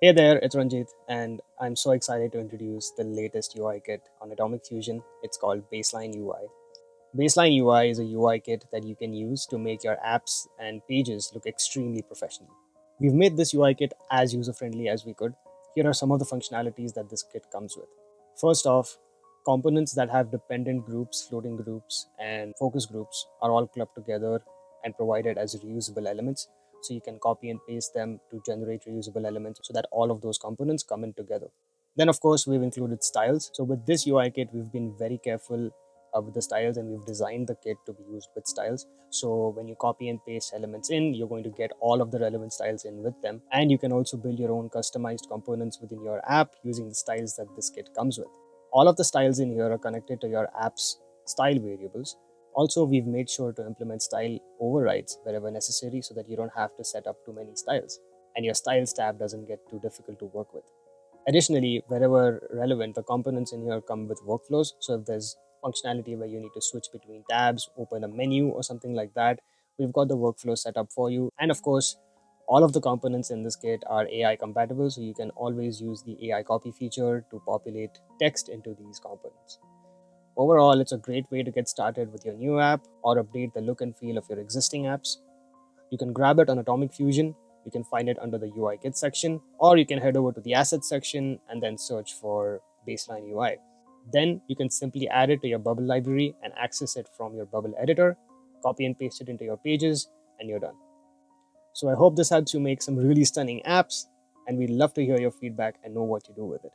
Hey there, it's Ranjit, and I'm so excited to introduce the latest UI kit on Atomic Fusion. It's called Baseline UI. Baseline UI is a UI kit that you can use to make your apps and pages look extremely professional. We've made this UI kit as user friendly as we could. Here are some of the functionalities that this kit comes with. First off, components that have dependent groups, floating groups, and focus groups are all clubbed together and provided as reusable elements. So you can copy and paste them to generate reusable elements so that all of those components come in together. Then, of course, we've included styles. So with this UI kit, we've been very careful with the styles, and we've designed the kit to be used with styles. So when you copy and paste elements in, you're going to get all of the relevant styles in with them. And you can also build your own customized components within your app using the styles that this kit comes with. All of the styles in here are connected to your app's style variables. Also, we've made sure to implement style overrides wherever necessary so that you don't have to set up too many styles and your styles tab doesn't get too difficult to work with. Additionally, wherever relevant, the components in here come with workflows. So if there's functionality where you need to switch between tabs, open a menu or something like that, we've got the workflow set up for you. And of course, all of the components in this kit are AI compatible, so you can always use the AI copy feature to populate text into these components. Overall, it's a great way to get started with your new app or update the look and feel of your existing apps. You can grab it on Atomic Fusion. You can find it under the UI kit section, or you can head over to the assets section and then search for Baseline UI. Then you can simply add it to your Bubble library and access it from your Bubble editor, copy and paste it into your pages, and you're done. So I hope this helps you make some really stunning apps, and we'd love to hear your feedback and know what you do with it.